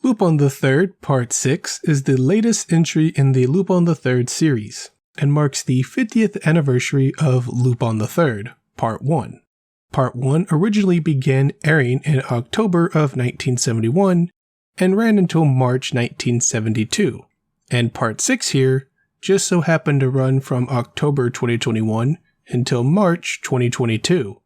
Lupin III Part 6 is the latest entry in the Lupin III series, and marks the 50th anniversary of Lupin III Part 1. Part 1 originally began airing in October of 1971 and ran until March 1972, and Part 6 here just so happened to run from October 2021 until March 2022.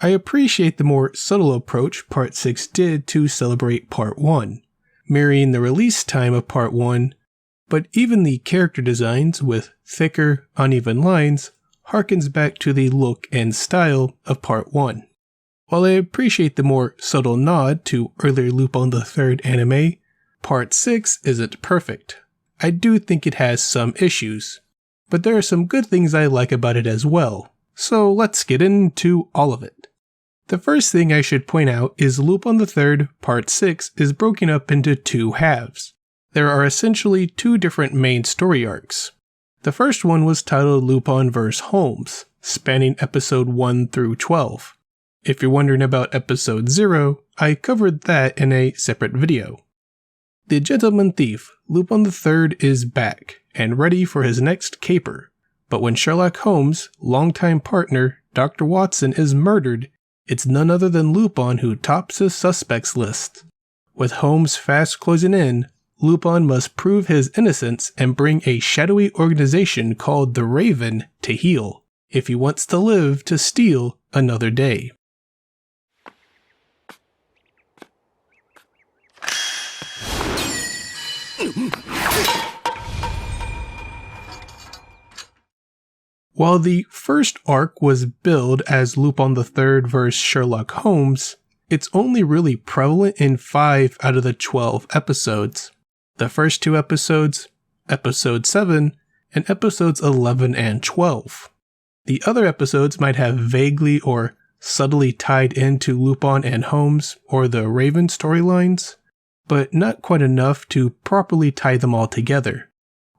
I appreciate the more subtle approach Part 6 did to celebrate Part 1. Mirroring the release time of Part 1, but even the character designs with thicker, uneven lines harkens back to the look and style of Part 1. While I appreciate the more subtle nod to earlier Lupin III anime, Part 6 isn't perfect. I do think it has some issues, but there are some good things I like about it as well, so let's get into all of it. The first thing I should point out is Lupin III Part 6 is broken up into two halves. There are essentially two different main story arcs. The first one was titled Lupin vs. Holmes, spanning episode 1 through 12. If you're wondering about episode 0, I covered that in a separate video. The gentleman thief, Lupin III, is back and ready for his next caper. But when Sherlock Holmes' longtime partner, Dr. Watson, is murdered, it's none other than Lupin who tops his suspects list. With Holmes fast closing in, Lupin must prove his innocence and bring a shadowy organization called the Raven to heel, if he wants to live to steal another day. While the first arc was billed as Lupin III vs. Sherlock Holmes, it's only really prevalent in 5 out of the 12 episodes. The first 2 episodes, Episode 7, and Episodes 11 and 12. The other episodes might have vaguely or subtly tied into Lupin and Holmes or the Raven storylines, but not quite enough to properly tie them all together,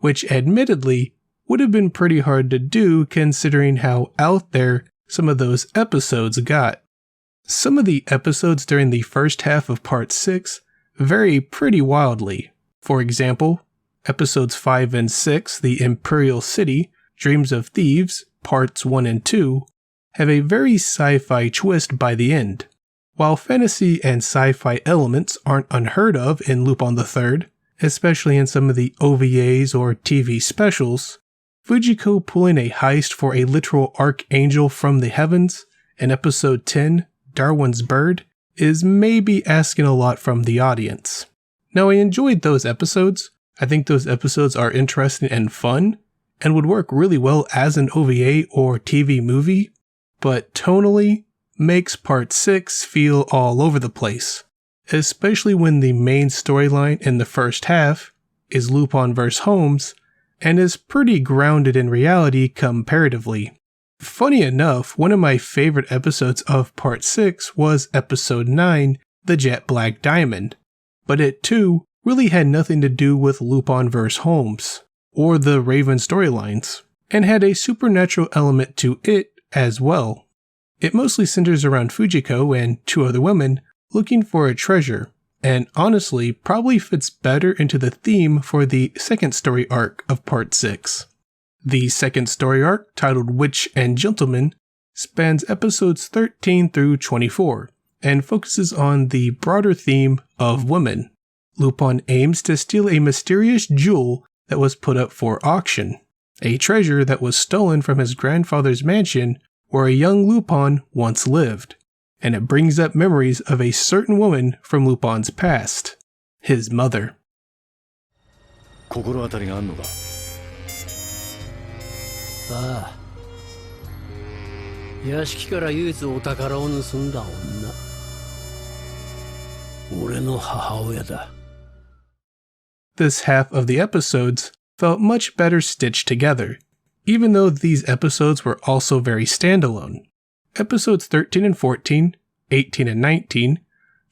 which admittedly would have been pretty hard to do considering how out there some of those episodes got. Some of the episodes during the first half of Part 6 vary pretty wildly. For example, Episodes 5 and 6, The Imperial City, Dreams of Thieves, Parts 1 and 2, have a very sci-fi twist by the end. While fantasy and sci-fi elements aren't unheard of in Lupin III, especially in some of the OVAs or TV specials, Fujiko pulling a heist for a literal archangel from the heavens in Episode 10, Darwin's Bird, is maybe asking a lot from the audience. Now, I enjoyed those episodes. I think those episodes are interesting and fun, and would work really well as an OVA or TV movie, but tonally makes Part 6 feel all over the place, especially when the main storyline in the first half is Lupin vs. Holmes, and is pretty grounded in reality comparatively. Funny enough, one of my favorite episodes of Part 6 was Episode 9, The Jet Black Diamond, but it too really had nothing to do with Lupin vs. Holmes, or the Raven storylines, and had a supernatural element to it as well. It mostly centers around Fujiko and 2 other women looking for a treasure, and honestly probably fits better into the theme for the second story arc of Part 6. The second story arc, titled Witch and Gentleman, spans episodes 13 through 24, and focuses on the broader theme of women. Lupin aims to steal a mysterious jewel that was put up for auction, a treasure that was stolen from his grandfather's mansion where a young Lupin once lived, and it brings up memories of a certain woman from Lupin's past, his mother. 心当たりがあんのか? ああ。屋敷から唯一お宝を盗んだ女。俺の母親だ。 This half of the episodes felt much better stitched together. even though these episodes were also very standalone. Episodes 13 and 14, 18 and 19,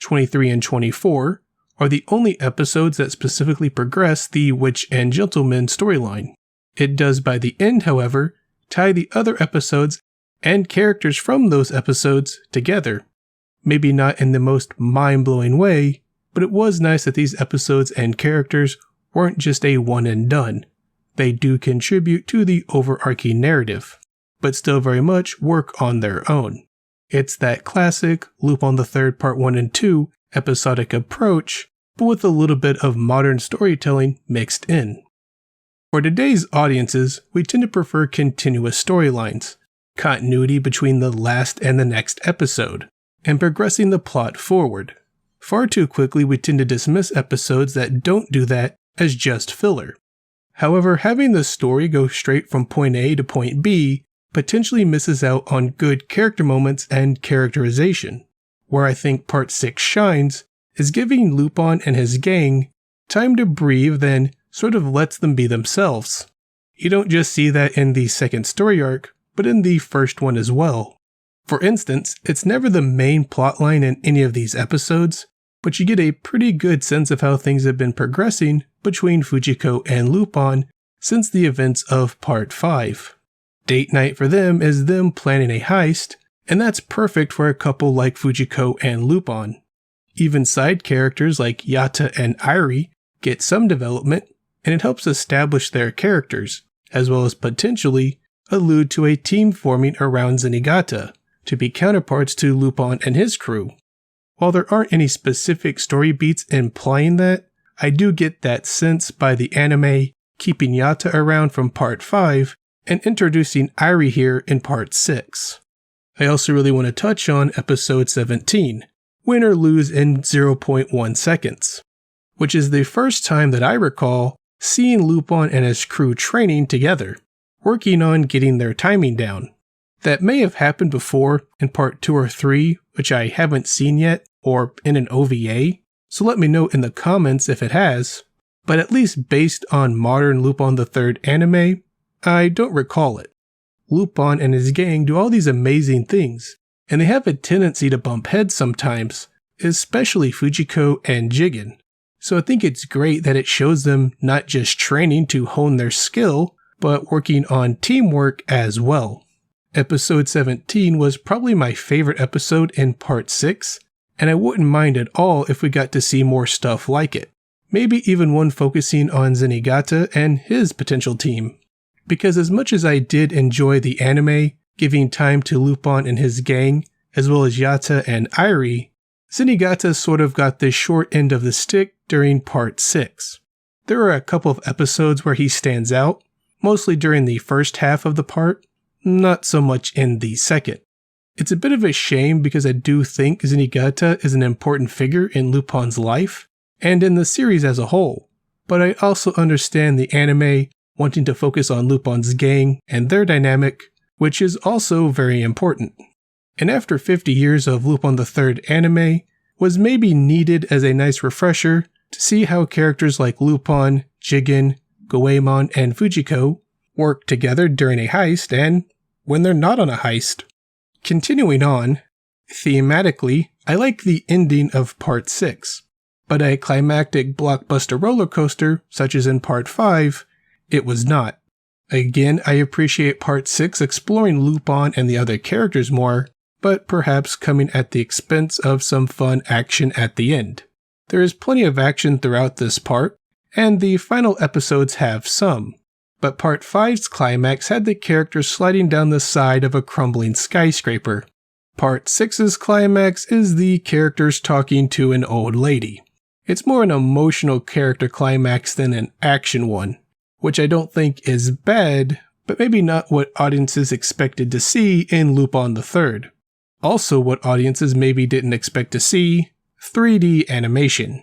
23 and 24 are the only episodes that specifically progress the Witch and Gentleman storyline. It does by the end, however, tie the other episodes and characters from those episodes together. Maybe not in the most mind-blowing way, but it was nice that these episodes and characters weren't just a one and done. They do contribute to the overarching narrative, but still very much work on their own. It's that classic Lupin the Third Part 1 and 2 episodic approach, but with a little bit of modern storytelling mixed in. For today's audiences, we tend to prefer continuous storylines, continuity between the last and the next episode, and progressing the plot forward. Far too quickly, we tend to dismiss episodes that don't do that as just filler. However, having the story go straight from point A to point B potentially misses out on good character moments and characterization. Where I think Part 6 shines is giving Lupin and his gang time to breathe, then sort of lets them be themselves. You don't just see that in the second story arc, but in the first one as well. For instance, it's never the main plotline in any of these episodes, but you get a pretty good sense of how things have been progressing between Fujiko and Lupin since the events of Part 5. Date night for them is them planning a heist, and that's perfect for a couple like Fujiko and Lupin. Even side characters like Yata and Airi get some development, and it helps establish their characters, as well as potentially allude to a team forming around Zenigata, to be counterparts to Lupin and his crew. While there aren't any specific story beats implying that, I do get that sense by the anime keeping Yata around from Part 5 and introducing Airi here in Part 6. I also really want to touch on Episode 17, Win or Lose in 0.1 seconds, which is the first time that I recall seeing Lupin and his crew training together, working on getting their timing down. That may have happened before in Part 2 or 3, which I haven't seen yet, or in an OVA, so let me know in the comments if it has, but at least based on modern Lupin the Third anime, I don't recall it. Lupin and his gang do all these amazing things, and they have a tendency to bump heads sometimes, especially Fujiko and Jigen. So I think it's great that it shows them not just training to hone their skill, but working on teamwork as well. Episode 17 was probably my favorite episode in Part 6, and I wouldn't mind at all if we got to see more stuff like it. Maybe even one focusing on Zenigata and his potential team. Because as much as I did enjoy the anime, giving time to Lupin and his gang, as well as Yata and Airi, Zenigata sort of got the short end of the stick during Part 6. There are a couple of episodes where he stands out, mostly during the first half of the part, not so much in the second. It's a bit of a shame because I do think Zenigata is an important figure in Lupin's life, and in the series as a whole, but I also understand the anime wanting to focus on Lupin's gang and their dynamic, which is also very important. And after 50 years of Lupin the Third anime, was maybe needed as a nice refresher to see how characters like Lupin, Jigen, Goemon, and Fujiko work together during a heist and when they're not on a heist. Continuing on, thematically, I like the ending of Part 6, but a climactic blockbuster roller coaster, such as in Part 5, it was not. Again, I appreciate Part 6 exploring Lupin and the other characters more, but perhaps coming at the expense of some fun action at the end. There is plenty of action throughout this part, and the final episodes have some, but Part 5's climax had the characters sliding down the side of a crumbling skyscraper. Part 6's climax is the characters talking to an old lady. It's more an emotional character climax than an action one, which I don't think is bad, but maybe not what audiences expected to see in Lupin the Third. Also what audiences maybe didn't expect to see, 3D animation.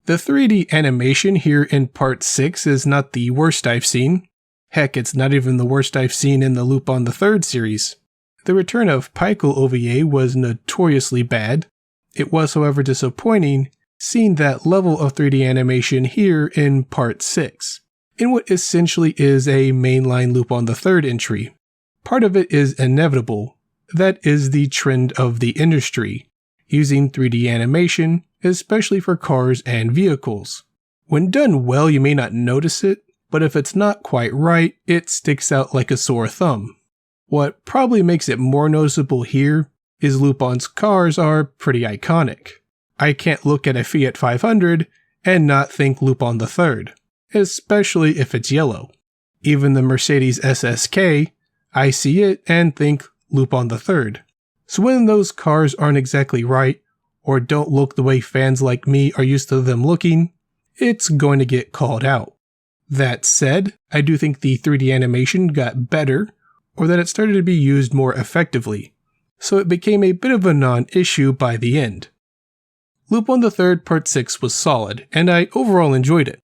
The 3D animation here in Part 6 is not the worst I've seen. Heck, it's not even the worst I've seen in the Lupin the Third series. The return of Pykel OVA was notoriously bad. It was, however, disappointing seeing that level of 3D animation here in Part 6. in what essentially is a mainline Lupin the Third entry. Part of it is inevitable. That is the trend of the industry, using 3D animation, especially for cars and vehicles. When done well, you may not notice it, but if it's not quite right, it sticks out like a sore thumb. What probably makes it more noticeable here is Lupin's cars are pretty iconic. I can't look at a Fiat 500 and not think Lupin the Third, especially if it's yellow. Even the Mercedes SSK, I see it and think Lupin the Third. So when those cars aren't exactly right, or don't look the way fans like me are used to them looking, it's going to get called out. That said, I do think the 3D animation got better, or that it started to be used more effectively, so it became a bit of a non-issue by the end. Lupin the Third Part 6 was solid, and I overall enjoyed it.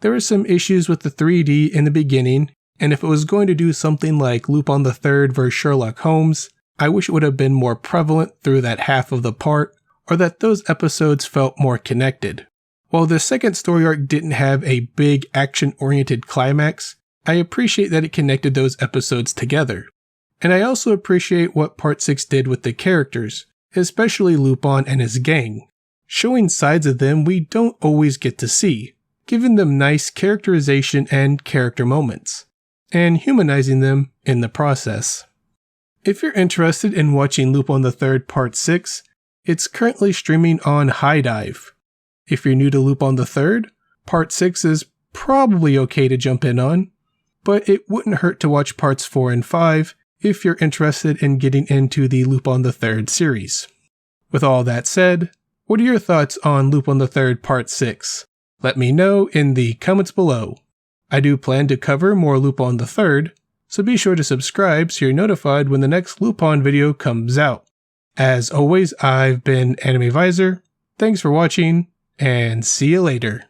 There were some issues with the 3D in the beginning, and if it was going to do something like Lupin the Third vs. Sherlock Holmes, I wish it would have been more prevalent through that half of the part, or that those episodes felt more connected. While the second story arc didn't have a big action-oriented climax, I appreciate that it connected those episodes together. And I also appreciate what Part 6 did with the characters, especially Lupin and his gang, showing sides of them we don't always get to see, giving them nice characterization and character moments, and humanizing them in the process. If you're interested in watching Lupin the Third Part 6, it's currently streaming on HIDIVE. If you're new to Lupin the Third, Part 6 is probably okay to jump in on, but it wouldn't hurt to watch Parts 4 and 5 if you're interested in getting into the Lupin the Third series. With all that said, what are your thoughts on Lupin the Third Part 6? Let me know in the comments below. I do plan to cover more Lupin the Third, so be sure to subscribe so you're notified when the next Lupin video comes out. As always, I've been Anime VISOR, thanks for watching, and see you later.